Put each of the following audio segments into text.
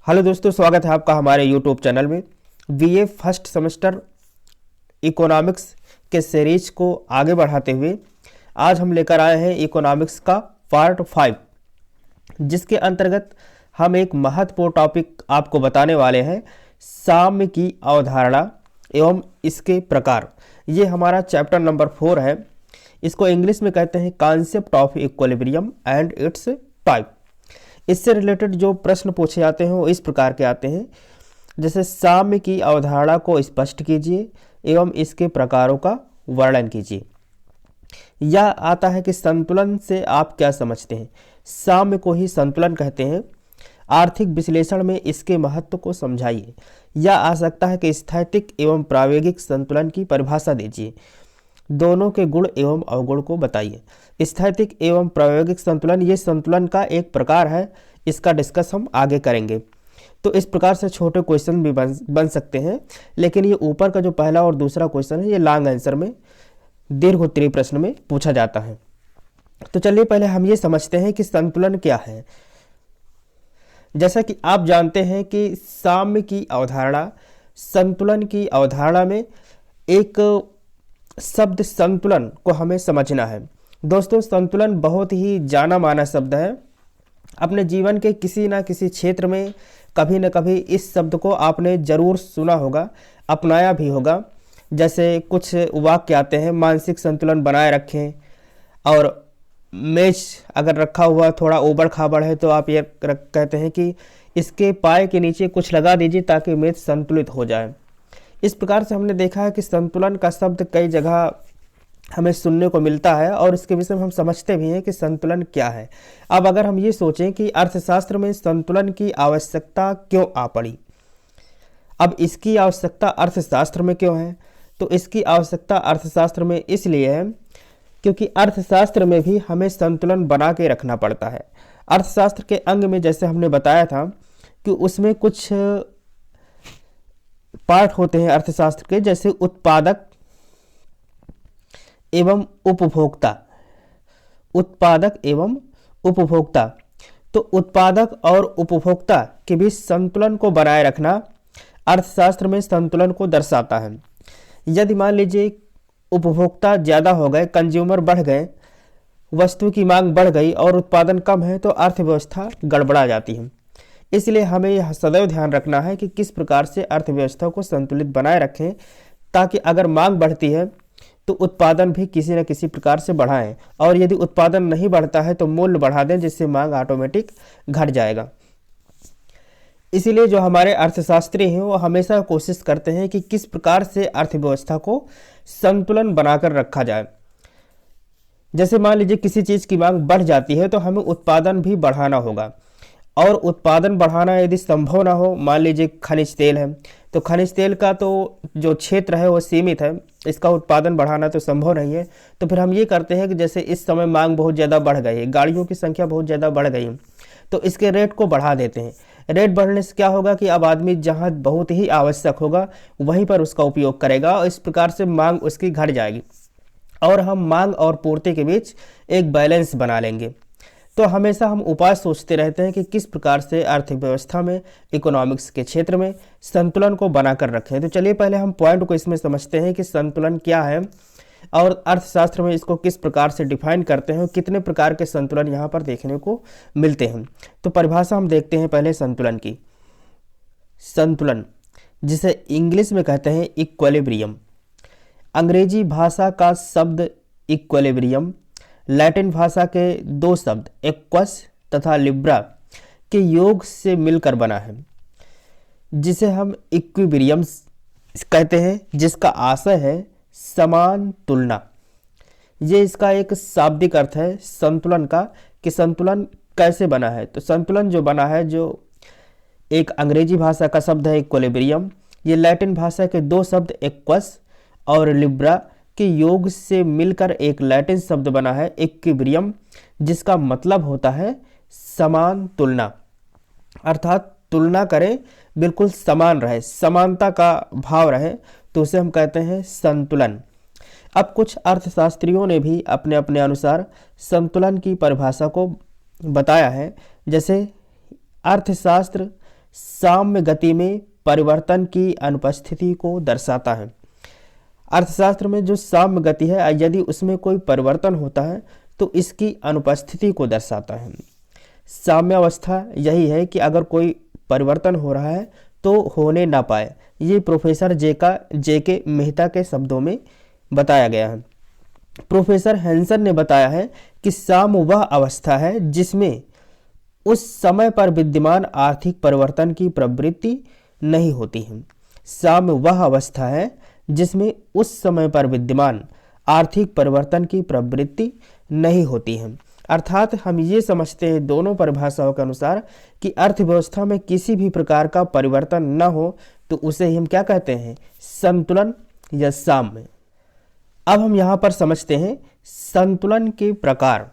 Hello दोस्तों, स्वागत है आपका हमारे यूट्यूब चैनल में। बीए फर्स्ट सेमेस्टर इकोनॉमिक्स के सीरीज को आगे बढ़ाते हुए आज हम लेकर आए हैं इकोनॉमिक्स का पार्ट 5, जिसके अंतर्गत हम एक महत्वपूर्ण टॉपिक आपको बताने वाले हैं, साम्य की अवधारणा एवं इसके प्रकार। ये हमारा चैप्टर नंबर 4 है। इसको इंग्लिश में कहते हैं concept of equilibrium and it's type. इससे रिलेटेड जो प्रश्न पूछे जाते हैं वो इस प्रकार के आते हैं, जैसे साम्य की अवधारणा को स्पष्ट कीजिए एवं इसके प्रकारों का वर्णन कीजिए। यह आता है कि संतुलन से आप क्या समझते हैं। साम्य को ही संतुलन कहते हैं। आर्थिक विश्लेषण में इसके महत्व को समझाइए। यह आ सकता है कि स्थैतिक एवं प्रायोगिक संतुलन की परिभाषा दीजिए। दोनों के गुण एवं अवगुण को बताइए। स्थैतिक एवं प्रायोगिक संतुलन ये संतुलन का एक प्रकार है। इसका डिस्कस हम आगे करेंगे। तो इस प्रकार से छोटे क्वेश्चन भी बन सकते हैं, लेकिन ये ऊपर का जो पहला और दूसरा क्वेश्चन है ये लॉन्ग आंसर में, दीर्घोत्तरीय प्रश्न में पूछा जाता है। तो चलिए पहले हम ये समझते हैं कि संतुलन क्या है। जैसा कि आप जानते हैं कि साम्य की अवधारणा, संतुलन की अवधारणा में एक शब्द संतुलन को हमें समझना है। दोस्तों, संतुलन बहुत ही जाना माना शब्द है। अपने जीवन के किसी ना किसी क्षेत्र में कभी न कभी इस शब्द को आपने जरूर सुना होगा, अपनाया भी होगा। जैसे कुछ वाक्य आते हैं, मानसिक संतुलन बनाए रखें, और मेज अगर रखा हुआ थोड़ा ऊबड़ खाबड़ है तो आप ये कहते हैं कि इसके पाए के नीचे कुछ लगा दीजिए ताकि मेज संतुलित हो जाए। इस प्रकार से हमने देखा है कि संतुलन का शब्द कई जगह हमें सुनने को मिलता है और इसके विषय में हम समझते भी हैं कि संतुलन क्या है। अब अगर हम ये सोचें कि अर्थशास्त्र में संतुलन की आवश्यकता क्यों आ पड़ी, अब इसकी आवश्यकता अर्थशास्त्र में क्यों है, तो इसकी आवश्यकता अर्थशास्त्र में इसलिए है क्योंकि अर्थशास्त्र में भी हमें संतुलन बना के रखना पड़ता है। अर्थशास्त्र के अंग में जैसे हमने बताया था कि उसमें कुछ पार्ट होते हैं अर्थशास्त्र के, जैसे उत्पादक एवं उपभोक्ता। उत्पादक एवं उपभोक्ता, तो उत्पादक और उपभोक्ता के बीच संतुलन को बनाए रखना अर्थशास्त्र में संतुलन को दर्शाता है। यदि मान लीजिए उपभोक्ता ज़्यादा हो गए, कंज्यूमर बढ़ गए, वस्तु की मांग बढ़ गई और उत्पादन कम है, तो अर्थव्यवस्था गड़बड़ा जाती है। इसलिए हमें यह सदैव ध्यान रखना है कि किस प्रकार से अर्थव्यवस्था को संतुलित बनाए रखें, ताकि अगर मांग बढ़ती है तो उत्पादन भी किसी न किसी प्रकार से बढ़ाएं, और यदि उत्पादन नहीं बढ़ता है तो मूल्य बढ़ा दें, जिससे मांग ऑटोमेटिक घट जाएगा। इसीलिए जो हमारे अर्थशास्त्री हैं वो हमेशा कोशिश करते हैं कि किस प्रकार से अर्थव्यवस्था को संतुलन बनाकर रखा जाए। जैसे मान लीजिए किसी चीज़ की मांग बढ़ जाती है तो हमें उत्पादन भी बढ़ाना होगा, और उत्पादन बढ़ाना यदि संभव ना हो, मान लीजिए खनिज तेल है तो खनिज तेल का तो जो क्षेत्र है वो सीमित है, इसका उत्पादन बढ़ाना तो संभव नहीं है। तो फिर हम ये करते हैं कि जैसे इस समय मांग बहुत ज़्यादा बढ़ गई है, गाड़ियों की संख्या बहुत ज़्यादा बढ़ गई है, तो इसके रेट को बढ़ा देते हैं। रेट बढ़ने से क्या होगा कि अब आदमी जहाँ बहुत ही आवश्यक होगा वहीं पर उसका उपयोग करेगा, और इस प्रकार से मांग उसकी घट जाएगी और हम मांग और पूर्ति के बीच एक बैलेंस बना लेंगे। तो हमेशा हम उपाय सोचते रहते हैं कि किस प्रकार से अर्थव्यवस्था में, इकोनॉमिक्स के क्षेत्र में संतुलन को बनाकर रखें। तो चलिए पहले हम पॉइंट को इसमें समझते हैं कि संतुलन क्या है और अर्थशास्त्र में इसको किस प्रकार से डिफाइन करते हैं, कितने प्रकार के संतुलन यहाँ पर देखने को मिलते हैं। तो परिभाषा हम देखते हैं पहले संतुलन की। संतुलन, जिसे इंग्लिश में कहते हैं इक्विलिब्रियम। अंग्रेजी भाषा का शब्द इक्विलिब्रियम लैटिन भाषा के दो शब्द एक्वस तथा लिब्रा के योग से मिलकर बना है, जिसे हम इक्विलिब्रियम कहते हैं, जिसका आशय है समान तुलना। ये इसका एक शाब्दिक अर्थ है संतुलन का, कि संतुलन कैसे बना है। तो संतुलन जो बना है, जो एक अंग्रेजी भाषा का शब्द है इक्विलिब्रियम, ये लैटिन भाषा के दो शब्द एक्वस और लिब्रा के योग से मिलकर एक लैटिन शब्द बना है इक्विलिब्रियम, जिसका मतलब होता है समान तुलना। अर्थात तुलना करें, बिल्कुल समान रहे, समानता का भाव रहे, तो उसे हम कहते हैं संतुलन। अब कुछ अर्थशास्त्रियों ने भी अपने अपने अनुसार संतुलन की परिभाषा को बताया है। जैसे अर्थशास्त्र साम्य गति में परिवर्तन की अनुपस्थिति को दर्शाता है। अर्थशास्त्र में जो साम्य गति है, यदि उसमें कोई परिवर्तन होता है तो इसकी अनुपस्थिति को दर्शाता है। साम्य अवस्था यही है कि अगर कोई परिवर्तन हो रहा है तो होने ना पाए। ये प्रोफेसर जे के मेहता के शब्दों में बताया गया है। प्रोफेसर हैंसन ने बताया है कि साम्य वह अवस्था है जिसमें उस समय पर विद्यमान आर्थिक परिवर्तन की प्रवृत्ति नहीं होती है। साम्य वह अवस्था है जिसमें उस समय पर विद्यमान आर्थिक परिवर्तन की प्रवृत्ति नहीं होती है। अर्थात हम ये समझते हैं दोनों परिभाषाओं के अनुसार कि अर्थव्यवस्था में किसी भी प्रकार का परिवर्तन न हो तो उसे हम क्या कहते हैं, संतुलन या साम्य। अब हम यहाँ पर समझते हैं संतुलन के प्रकार।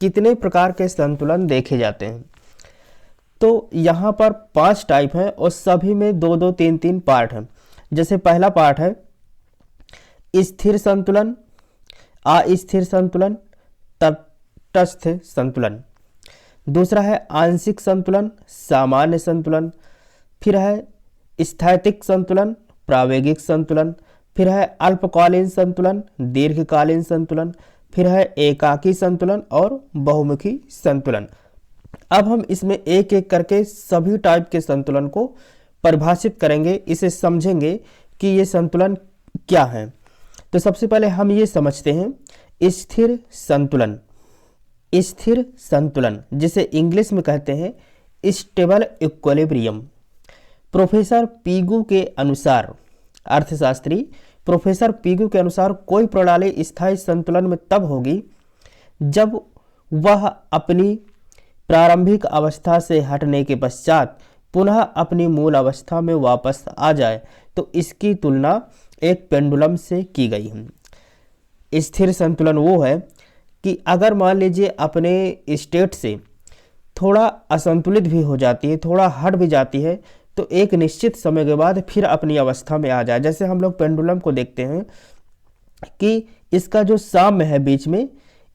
कितने प्रकार के संतुलन देखे जाते हैं? तो यहाँ पर 5 टाइप हैं और सभी में 2-2, 3-3 पार्ट हैं। जैसे पहला पार्ट है स्थिर संतुलन, अस्थिर संतुलन, तटस्थ संतुलन। दूसरा है आंशिक संतुलन, सामान्य संतुलन। फिर है स्थैतिक संतुलन, प्रावेगिक संतुलन। फिर है अल्पकालीन संतुलन, दीर्घकालीन संतुलन। फिर है एकाकी संतुलन और बहुमुखी संतुलन। अब हम इसमें एक एक करके सभी टाइप के संतुलन को परिभाषित करेंगे, इसे समझेंगे कि ये संतुलन क्या है। तो सबसे पहले हम ये समझते हैं स्थिर संतुलन। स्थिर संतुलन जिसे इंग्लिश में कहते हैं स्टेबल इक्विलिब्रियम। प्रोफेसर पीगू के अनुसार, अर्थशास्त्री प्रोफेसर पीगू के अनुसार कोई प्रणाली स्थायी संतुलन में तब होगी जब वह अपनी प्रारंभिक अवस्था से हटने के पश्चात पुनः अपनी मूल अवस्था में वापस आ जाए। तो इसकी तुलना एक पेंडुलम से की गई है। स्थिर संतुलन वो है कि अगर मान लीजिए अपने स्टेट से थोड़ा असंतुलित भी हो जाती है, थोड़ा हट भी जाती है, तो एक निश्चित समय के बाद फिर अपनी अवस्था में आ जाए। जैसे हम लोग पेंडुलम को देखते हैं कि इसका जो साम्य है बीच में,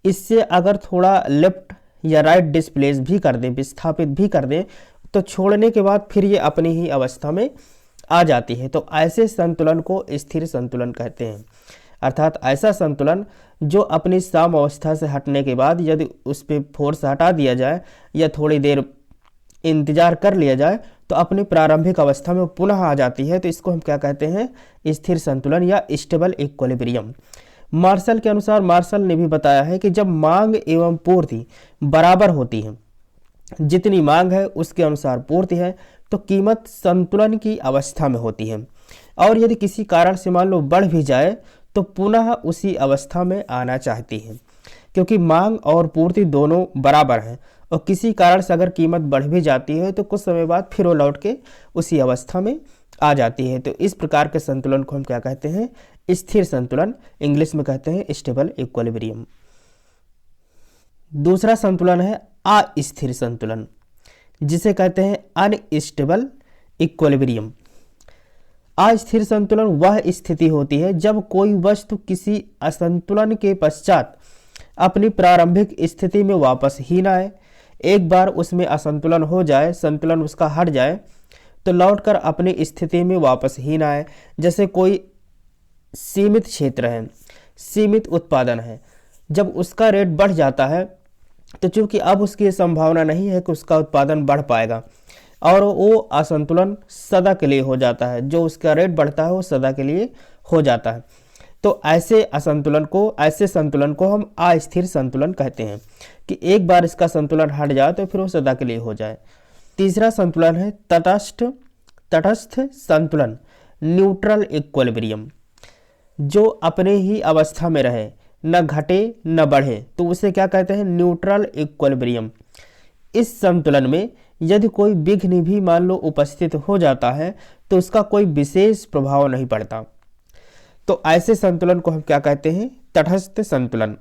इससे अगर थोड़ा लेफ्ट या राइट डिस्प्लेस भी कर दें, विस्थापित भी कर दें, तो छोड़ने के बाद फिर ये अपनी ही अवस्था में आ जाती है। तो ऐसे संतुलन को स्थिर संतुलन कहते हैं। अर्थात ऐसा संतुलन जो अपनी साम्य अवस्था से हटने के बाद यदि उस पर फोर्स हटा दिया जाए या थोड़ी देर इंतजार कर लिया जाए तो अपनी प्रारंभिक अवस्था में पुनः आ जाती है। तो इसको हम क्या कहते हैं, स्थिर संतुलन या स्टेबल इक्विलिब्रियम। मार्शल के अनुसार, मार्शल ने भी बताया है कि जब मांग एवं पूर्ति बराबर होती है, जितनी मांग है उसके अनुसार पूर्ति है, तो कीमत संतुलन की अवस्था में होती है। और यदि किसी कारण से मान लो बढ़ भी जाए तो पुनः उसी अवस्था में आना चाहती है, क्योंकि मांग और पूर्ति दोनों बराबर हैं। और किसी कारण से अगर कीमत बढ़ भी जाती है तो कुछ समय बाद फिर वो लौट के उसी अवस्था में आ जाती है। तो इस प्रकार के संतुलन को हम क्या कहते हैं, स्थिर संतुलन, इंग्लिश में कहते हैं स्टेबल इक्विलिब्रियम। दूसरा संतुलन है अस्थिर संतुलन, जिसे कहते हैं अनस्टेबल इक्विलिब्रियम। अस्थिर संतुलन वह स्थिति होती है जब कोई वस्तु किसी असंतुलन के पश्चात अपनी प्रारंभिक स्थिति में वापस ही ना आए। एक बार उसमें असंतुलन हो जाए, संतुलन उसका हट जाए, तो लौटकर अपनी स्थिति में वापस ही ना आए। जैसे कोई सीमित क्षेत्र है, सीमित उत्पादन है, जब उसका रेट बढ़ जाता है तो चूंकि अब उसकी ये संभावना नहीं है कि उसका उत्पादन बढ़ पाएगा और वो असंतुलन सदा के लिए हो जाता है। जो उसका रेट बढ़ता है वो सदा के लिए हो जाता है। तो ऐसे संतुलन को हम अस्थिर संतुलन कहते हैं कि एक बार इसका संतुलन हट जाए तो फिर वो सदा के लिए हो जाए। तीसरा संतुलन है तटस्थ संतुलन, न्यूट्रल इक्विलिब्रियम, जो अपने ही अवस्था में रहे, न घटे न बढ़े, तो उसे क्या कहते हैं, न्यूट्रल इक्विलिब्रियम। इस संतुलन में यदि कोई विघ्न भी मान लो उपस्थित हो जाता है तो उसका कोई विशेष प्रभाव नहीं पड़ता। तो ऐसे संतुलन को हम क्या कहते हैं, तटस्थ संतुलन।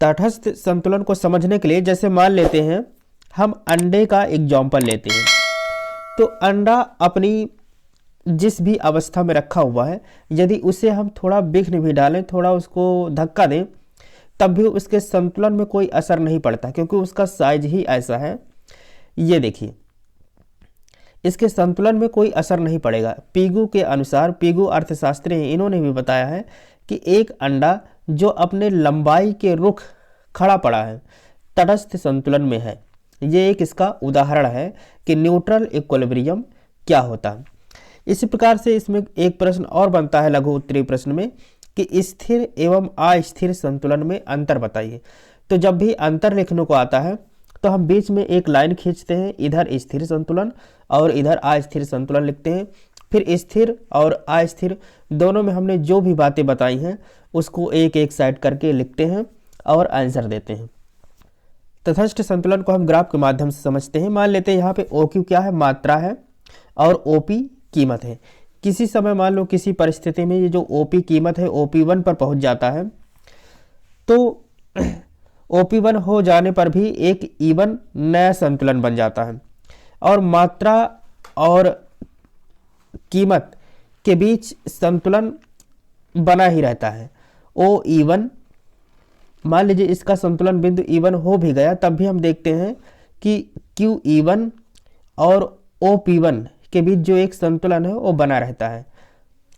तटस्थ संतुलन को समझने के लिए जैसे मान लेते हैं हम अंडे का एग्जाम्पल लेते हैं, तो अंडा अपनी जिस भी अवस्था में रखा हुआ है, यदि उसे हम थोड़ा विघ्न भी डालें, थोड़ा उसको धक्का दें, तब भी उसके संतुलन में कोई असर नहीं पड़ता, क्योंकि उसका साइज ही ऐसा है। ये देखिए, इसके संतुलन में कोई असर नहीं पड़ेगा। पिगू के अनुसार, पिगू अर्थशास्त्री हैं, इन्होंने भी बताया है कि एक अंडा जो अपने लंबाई के रुख खड़ा पड़ा है तटस्थ संतुलन में है। ये एक इसका उदाहरण है कि न्यूट्रल इक्विलिब्रियम क्या होता है। इसी प्रकार से इसमें एक प्रश्न और बनता है लघु उत्तरीय प्रश्न में कि स्थिर एवं अस्थिर संतुलन में अंतर बताइए। तो जब भी अंतर लिखने को आता है तो हम बीच में एक लाइन खींचते हैं, इधर स्थिर संतुलन और इधर अस्थिर संतुलन लिखते हैं। फिर स्थिर और अस्थिर दोनों में हमने जो भी बातें बताई हैं उसको एक एक साइड करके लिखते हैं और आंसर देते हैं। तटस्थ संतुलन को हम ग्राफ के माध्यम से समझते हैं। मान लेते हैं यहाँ पे OQ क्या है, मात्रा है, और OP कीमत है। किसी समय मान लो किसी परिस्थिति में ये जो OP कीमत है OP1 पर पहुंच जाता है, तो OP1 हो जाने पर भी एक इवन नया संतुलन बन जाता है और मात्रा और कीमत के बीच संतुलन बना ही रहता है। O E1 मान लीजिए इसका संतुलन बिंदु E1 हो भी गया, तब भी हम देखते हैं कि QE1 और OP1 के बीच जो एक संतुलन है वो बना रहता है,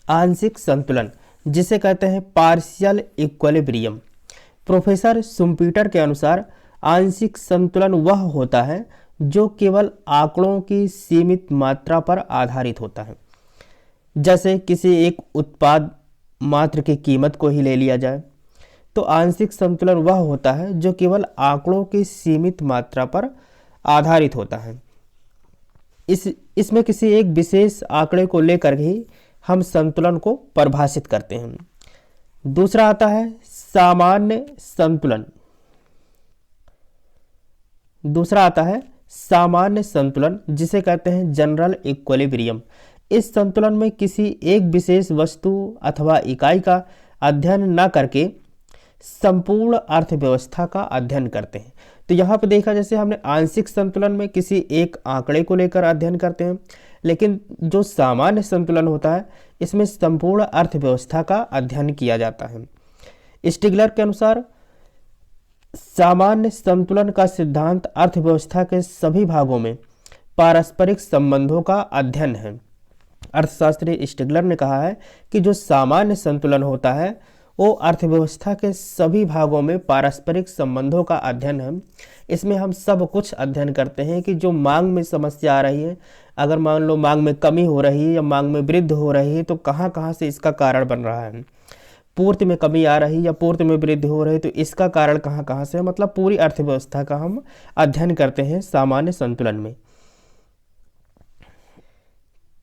आंशिक संतुलन, जिसे कहते हैं पार्शियल इक्विलिब्रियम। प्रोफेसर शुम्पीटर के अनुसार आंशिक संतुलन वह होता है जो केवल आंकड़ों की सीमित मात्रा पर आधारित होता है। जैसे किसी एक उत्पाद मात्र की कीमत को ही ले लिया जाए तो आंशिक संतुलन वह होता है जो केवल आंकड़ों की सीमित मात्रा पर आधारित होता है। इसमें किसी एक विशेष आंकड़े को लेकर ही हम संतुलन को परिभाषित करते हैं। दूसरा आता है सामान्य संतुलन। जिसे कहते हैं जनरल इक्विलिब्रियम। इस संतुलन में किसी एक विशेष वस्तु अथवा इकाई का अध्ययन न करके संपूर्ण अर्थव्यवस्था का अध्ययन करते हैं। तो यहाँ पर देखा, जैसे हमने आंशिक संतुलन में किसी एक आंकड़े को लेकर अध्ययन करते हैं, लेकिन जो सामान्य संतुलन होता है इसमें संपूर्ण अर्थव्यवस्था का अध्ययन किया जाता है। स्टिगलर के अनुसार सामान्य संतुलन का सिद्धांत अर्थव्यवस्था के सभी भागों में पारस्परिक संबंधों का अध्ययन है। अर्थशास्त्री स्टिगलर ने कहा है कि जो सामान्य संतुलन होता है वो अर्थव्यवस्था के सभी भागों में पारस्परिक संबंधों का अध्ययन है। इसमें हम सब कुछ अध्ययन करते हैं कि जो मांग में समस्या आ रही है, अगर मान लो मांग में कमी हो रही है या मांग में वृद्धि हो रही है तो कहाँ कहाँ से इसका कारण बन रहा है। पूर्ति में कमी आ रही है या पूर्ति में वृद्धि हो रही है तो इसका कारण कहाँ कहाँ से है। मतलब पूरी अर्थव्यवस्था का हम अध्ययन करते हैं सामान्य संतुलन में।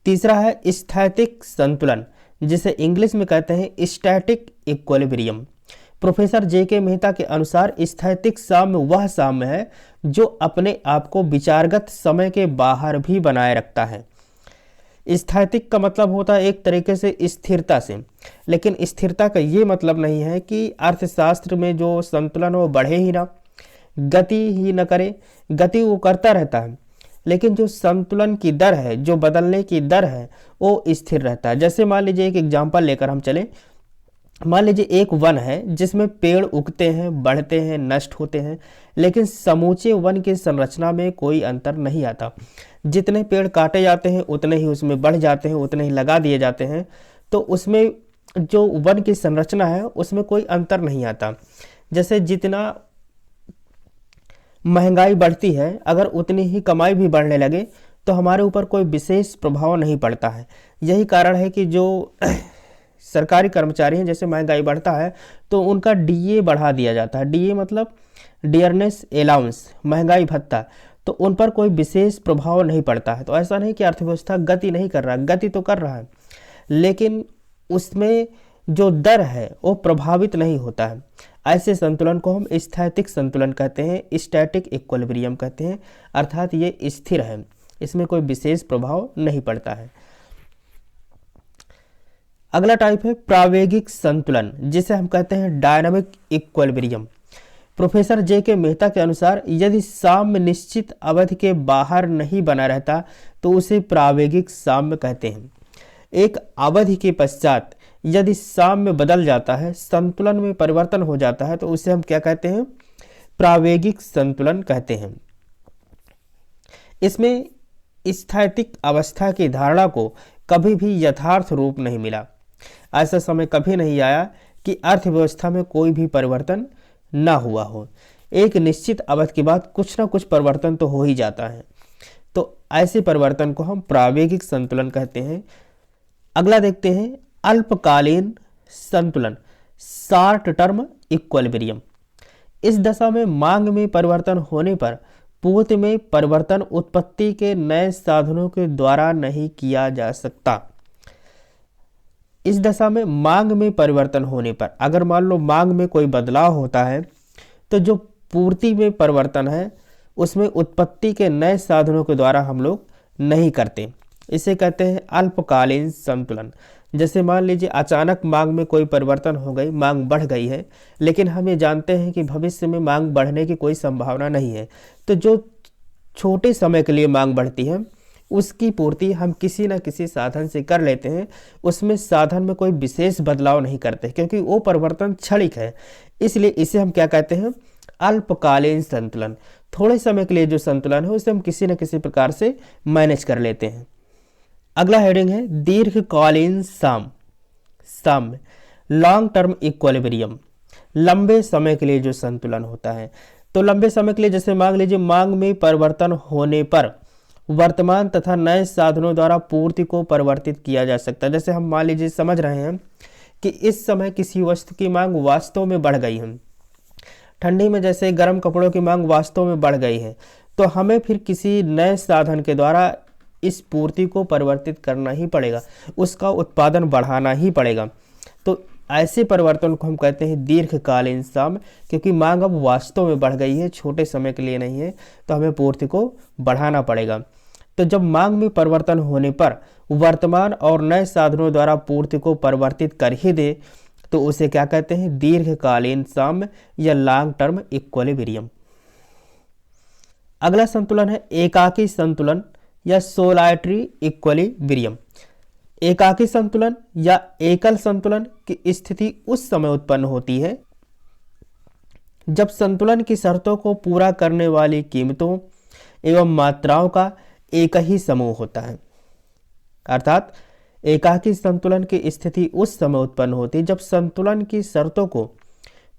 तीसरा है स्थैतिक संतुलन, जिसे इंग्लिश में कहते हैं static equilibrium. Professor J.K. Mehta के अनुसार स्थैतिक साम्य वह साम्य है जो अपने आप को विचारगत समय के बाहर भी बनाए रखता है। स्थैतिक का मतलब होता है एक तरीके से स्थिरता से, लेकिन स्थिरता का ये मतलब नहीं है कि अर्थशास्त्र में जो संतुलन वो बढ़े ही ना, गति ही न करे। गति वो करता रहता है, लेकिन जो संतुलन की दर है, जो बदलने की दर है, वो स्थिर रहता है। जैसे मान लीजिए एक एग्जांपल लेकर हम चलें। मान लीजिए एक वन है जिसमें पेड़ उगते हैं, बढ़ते हैं, नष्ट होते हैं, लेकिन समूचे वन की संरचना में कोई अंतर नहीं आता। जितने पेड़ काटे जाते हैं उतने ही उसमें बढ़ जाते हैं, उतने ही लगा दिए जाते हैं, तो उसमें जो वन की संरचना है उसमें कोई अंतर नहीं आता। जैसे जितना महंगाई बढ़ती है, अगर उतनी ही कमाई भी बढ़ने लगे तो हमारे ऊपर कोई विशेष प्रभाव नहीं पड़ता है। यही कारण है कि जो सरकारी कर्मचारी हैं, जैसे महंगाई बढ़ता है तो उनका DA बढ़ा दिया जाता है। DA मतलब डियरनेस अलाउंस, महंगाई भत्ता, तो उन पर कोई विशेष प्रभाव नहीं पड़ता है। तो ऐसा नहीं कि अर्थव्यवस्था गति नहीं कर रहा, गति तो कर रहा है, लेकिन उसमें जो दर है वो प्रभावित नहीं होता है। ऐसे संतुलन को हम स्थैतिक संतुलन कहते हैं, स्टैटिक इक्विलिब्रियम कहते हैं, अर्थात ये स्थिर है, इसमें कोई विशेष प्रभाव नहीं पड़ता है। अगला टाइप है प्रावेगिक संतुलन, जिसे हम कहते हैं dynamic equilibrium. Professor J.K. Mehta के अनुसार यदि साम्य निश्चित अवधि के बाहर नहीं बना रहता तो उसे प्रावेगिक साम्य कहते हैं। एक अवधि के पश्चात यदि साम्य बदल जाता है, संतुलन में परिवर्तन हो जाता है, तो उसे हम क्या कहते हैं? प्रावेगिक संतुलन कहते हैं। इसमें स्थैतिक अवस्था की धारणा को कभी भी यथार्थ रूप नहीं मिला। ऐसा समय कभी नहीं आया कि अर्थव्यवस्था में कोई भी परिवर्तन ना हुआ हो। एक निश्चित अवधि के बाद कुछ ना कुछ परिवर्तन तो हो ही जाता है। तो ऐसे परिवर्तन को हम प्रावेगिक संतुलन कहते हैं। अगला देखते हैं अल्पकालीन संतुलन, शॉर्ट टर्म इक्विलिब्रियम। इस दशा में मांग में परिवर्तन होने पर पूर्ति में परिवर्तन उत्पत्ति के नए साधनों के द्वारा नहीं किया जा सकता। इस दशा में मांग में परिवर्तन होने पर, अगर मान लो मांग में कोई बदलाव होता है तो जो पूर्ति में परिवर्तन है उसमें उत्पत्ति के नए साधनों के द्वारा हम लोग नहीं करते। इसे कहते हैं अल्पकालीन संतुलन। जैसे मान लीजिए अचानक मांग में कोई परिवर्तन हो गई, मांग बढ़ गई है, लेकिन हम ये जानते हैं कि भविष्य में मांग बढ़ने की कोई संभावना नहीं है। तो जो छोटे समय के लिए मांग बढ़ती है उसकी पूर्ति हम किसी न किसी साधन से कर लेते हैं। उसमें साधन में कोई विशेष बदलाव नहीं करते क्योंकि वो परिवर्तन क्षणिक है। इसलिए इसे हम क्या कहते हैं, अल्पकालीन संतुलन। थोड़े समय के लिए जो संतुलन है उसे हम किसी न किसी प्रकार से मैनेज कर लेते हैं। अगला हेडिंग है दीर्घकालीन साम्य, लॉन्ग टर्म इक्विलिब्रियम। लंबे समय के लिए जो संतुलन होता है, तो लंबे समय के लिए जैसे मान लीजिए मांग में परिवर्तन होने पर वर्तमान तथा नए साधनों द्वारा पूर्ति को परिवर्तित किया जा सकता है। जैसे हम मान लीजिए समझ रहे हैं कि इस समय किसी वस्तु की मांग वास्तव में बढ़ गई है, ठंडी में जैसे गर्म कपड़ों की मांग वास्तव में बढ़ गई है, तो हमें फिर किसी नए साधन के द्वारा इस पूर्ति को परिवर्तित करना ही पड़ेगा, उसका उत्पादन बढ़ाना ही पड़ेगा। तो ऐसे परिवर्तन को हम कहते हैं दीर्घकालीन साम्य, क्योंकि मांग अब वास्तव में बढ़ गई है, छोटे समय के लिए नहीं है, तो हमें पूर्ति को बढ़ाना पड़ेगा। तो जब मांग में परिवर्तन होने पर वर्तमान और नए साधनों द्वारा पूर्ति को परिवर्तित कर ही दे तो उसे क्या कहते हैं, दीर्घकालीन साम्य या लॉन्ग टर्म इक्विलिब्रियम। अगला संतुलन है एकाकी संतुलन या सोलाइटरी इक्विलिब्रियम। एकाकी संतुलन या एकल संतुलन की स्थिति उस समय उत्पन्न होती है जब संतुलन की शर्तों को पूरा करने वाली कीमतों एवं मात्राओं का एक ही समूह होता है। अर्थात एकाकी संतुलन की स्थिति उस समय उत्पन्न होती है जब संतुलन की शर्तों को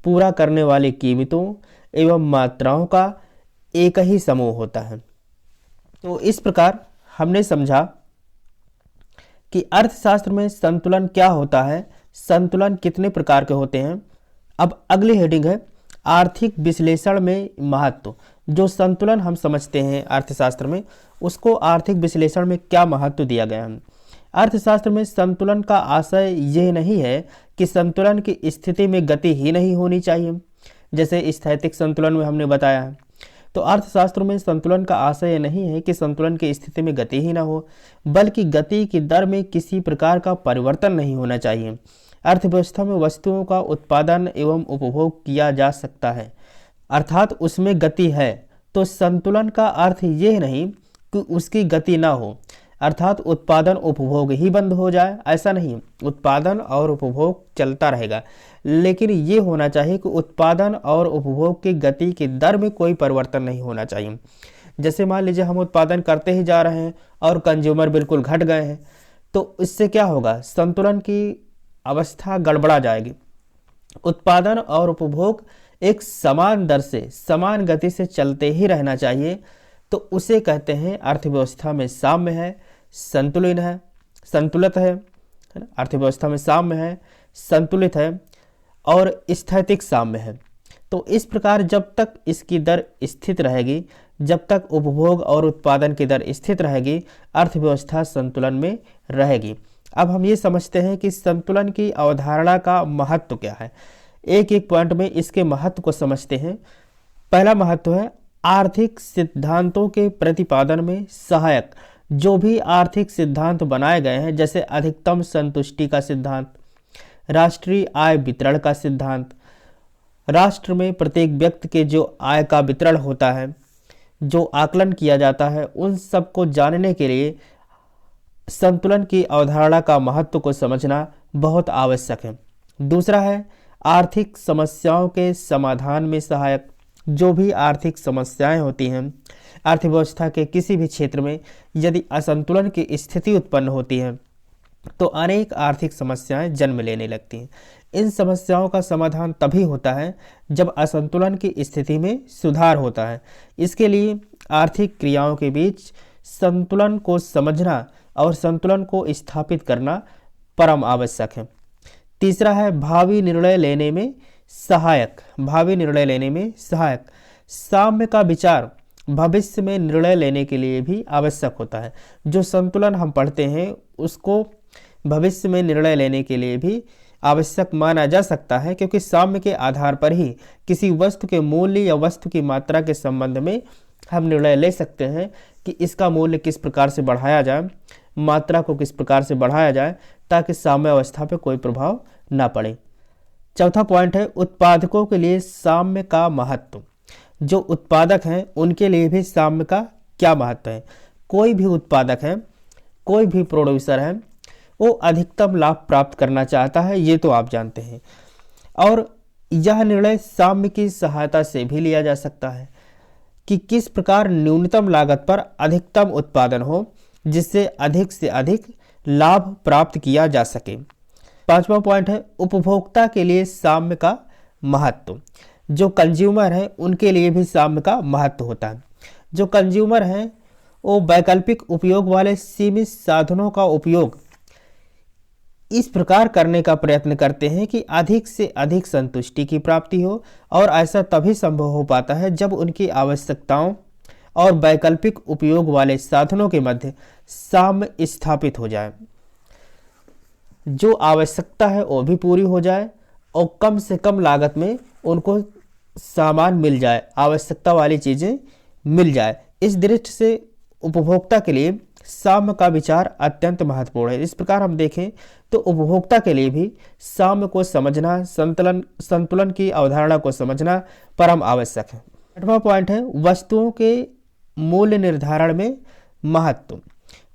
पूरा करने वाली कीमतों एवं मात्राओं का एक ही समूह होता है। तो इस प्रकार हमने समझा कि अर्थशास्त्र में संतुलन क्या होता है, संतुलन कितने प्रकार के होते हैं। अब अगली हेडिंग है आर्थिक विश्लेषण में महत्व। जो संतुलन हम समझते हैं अर्थशास्त्र में, उसको आर्थिक विश्लेषण में क्या महत्व दिया गया है। अर्थशास्त्र में संतुलन का आशय यह नहीं है कि संतुलन की स्थिति में गति ही नहीं होनी चाहिए, जैसे स्थैतिक संतुलन में हमने बताया है। तो अर्थशास्त्र में संतुलन का आशय यह नहीं है कि संतुलन की स्थिति में गति ही ना हो, बल्कि गति की दर में किसी प्रकार का परिवर्तन नहीं होना चाहिए। अर्थव्यवस्था में वस्तुओं का उत्पादन एवं उपभोग किया जा सकता है, अर्थात उसमें गति है। तो संतुलन का अर्थ यह नहीं कि उसकी गति ना हो, अर्थात उत्पादन उपभोग ही बंद हो जाए, ऐसा नहीं। उत्पादन और उपभोग चलता रहेगा, लेकिन ये होना चाहिए कि उत्पादन और उपभोग की गति की दर में कोई परिवर्तन नहीं होना चाहिए। जैसे मान लीजिए हम उत्पादन करते ही जा रहे हैं और कंज्यूमर बिल्कुल घट गए हैं, तो इससे क्या होगा, संतुलन की अवस्था गड़बड़ा जाएगी। उत्पादन और उपभोग एक समान दर से, समान गति से चलते ही रहना चाहिए। तो उसे कहते हैं अर्थव्यवस्था में साम्य है, संतुलित है ना। अर्थव्यवस्था में साम्य है, संतुलित है और स्थैतिक साम्य है। तो इस प्रकार जब तक इसकी दर स्थित रहेगी, जब तक उपभोग और उत्पादन की दर स्थित रहेगी, अर्थव्यवस्था संतुलन में रहेगी। अब हम ये समझते हैं कि संतुलन की अवधारणा का महत्व क्या है। एक एक पॉइंट में इसके महत्व को समझते हैं। पहला महत्व है आर्थिक सिद्धांतों के प्रतिपादन में सहायक जो भी आर्थिक सिद्धांत बनाए गए हैं, जैसे अधिकतम संतुष्टि का सिद्धांत, राष्ट्रीय आय वितरण का सिद्धांत, राष्ट्र में प्रत्येक व्यक्ति के जो आय का वितरण होता है, जो आकलन किया जाता है, उन सब को जानने के लिए संतुलन की अवधारणा का महत्व को समझना बहुत आवश्यक है। दूसरा है आर्थिक समस्याओं के समाधान में सहायक। जो भी आर्थिक समस्याएं होती हैं, अर्थव्यवस्था के किसी भी क्षेत्र में यदि असंतुलन की स्थिति उत्पन्न होती है तो अनेक आर्थिक समस्याएं जन्म लेने लगती हैं। इन समस्याओं का समाधान तभी होता है जब असंतुलन की स्थिति में सुधार होता है। इसके लिए आर्थिक क्रियाओं के बीच संतुलन को समझना और संतुलन को स्थापित करना परम आवश्यक है। तीसरा है भावी निर्णय लेने में सहायक। भावी निर्णय लेने में सहायक साम्य का विचार भविष्य में निर्णय लेने के लिए भी आवश्यक होता है। जो संतुलन हम पढ़ते हैं उसको भविष्य में निर्णय लेने के लिए भी आवश्यक माना जा सकता है, क्योंकि साम्य के आधार पर ही किसी वस्तु के मूल्य या वस्तु की मात्रा के संबंध में हम निर्णय ले सकते हैं कि इसका मूल्य किस प्रकार से बढ़ाया जाए, मात्रा को किस प्रकार से बढ़ाया जाए, ताकि साम्य अवस्था पर कोई प्रभाव ना पड़े। चौथा पॉइंट है उत्पादकों के लिए साम्य का महत्व। जो उत्पादक हैं उनके लिए भी साम्य का क्या महत्व है। कोई भी उत्पादक है, कोई भी प्रोड्यूसर है, वो अधिकतम लाभ प्राप्त करना चाहता है, ये तो आप जानते हैं। और यह निर्णय साम्य की सहायता से भी लिया जा सकता है कि किस प्रकार न्यूनतम लागत पर अधिकतम उत्पादन हो, जिससे अधिक से अधिक लाभ प्राप्त किया जा सके। पांचवा पॉइंट है उपभोक्ता के लिए साम्य का महत्व। जो कंज्यूमर है उनके लिए भी साम्य का महत्व होता है। जो कंज्यूमर हैं वो वैकल्पिक उपयोग वाले सीमित साधनों का उपयोग इस प्रकार करने का प्रयत्न करते हैं कि अधिक से अधिक संतुष्टि की प्राप्ति हो, और ऐसा तभी संभव हो पाता है जब उनकी आवश्यकताओं और वैकल्पिक उपयोग वाले साधनों के मध्य साम्य स्थापित हो जाए। जो आवश्यकता है वो भी पूरी हो जाए और कम से कम लागत में उनको सामान मिल जाए, आवश्यकता वाली चीज़ें मिल जाए। इस दृष्टि से उपभोक्ता के लिए साम्य का विचार अत्यंत महत्वपूर्ण है। इस प्रकार हम देखें तो उपभोक्ता के लिए भी साम्य को समझना, संतुलन की अवधारणा को समझना परम आवश्यक है। आठवां पॉइंट है वस्तुओं के मूल्य निर्धारण में महत्व।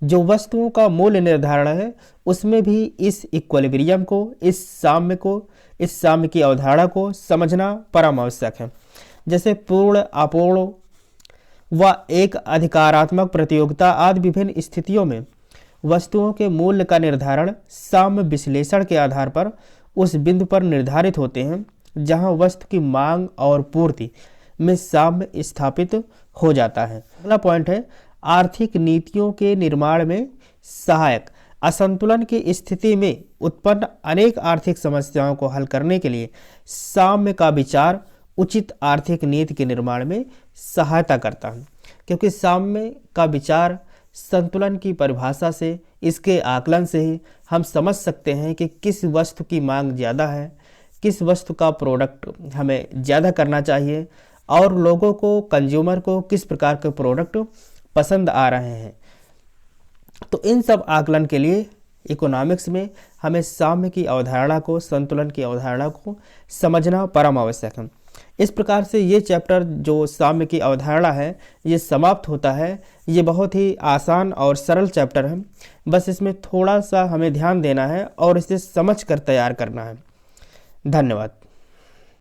जो वस्तुओं का मूल्य निर्धारण है उसमें भी इस इक्विलिब्रियम को, इस साम्य की अवधारणा को समझना परम आवश्यक है। जैसे पूर्ण, अपूर्ण व एक अधिकारात्मक प्रतियोगिता आदि विभिन्न स्थितियों में वस्तुओं के मूल्य का निर्धारण साम्य विश्लेषण के आधार पर उस बिंदु पर निर्धारित होते हैं जहां वस्तु की मांग और पूर्ति में साम्य स्थापित हो जाता है। अगला पॉइंट है आर्थिक नीतियों के निर्माण में सहायक। असंतुलन की स्थिति में उत्पन्न अनेक आर्थिक समस्याओं को हल करने के लिए साम्य का विचार उचित आर्थिक नीति के निर्माण में सहायता करता है, क्योंकि साम्य का विचार संतुलन की परिभाषा से, इसके आकलन से ही हम समझ सकते हैं कि किस वस्तु की मांग ज़्यादा है, किस वस्तु का प्रोडक्ट हमें ज़्यादा करना चाहिए और लोगों को, कंज्यूमर को किस प्रकार के प्रोडक्ट पसंद आ रहे हैं। तो इन सब आकलन के लिए इकोनॉमिक्स में हमें साम्य की अवधारणा को, संतुलन की अवधारणा को समझना परम आवश्यक है। इस प्रकार से ये चैप्टर जो साम्य की अवधारणा है ये समाप्त होता है। ये बहुत ही आसान और सरल चैप्टर है, बस इसमें थोड़ा सा हमें ध्यान देना है और इसे समझ कर तैयार करना है। धन्यवाद।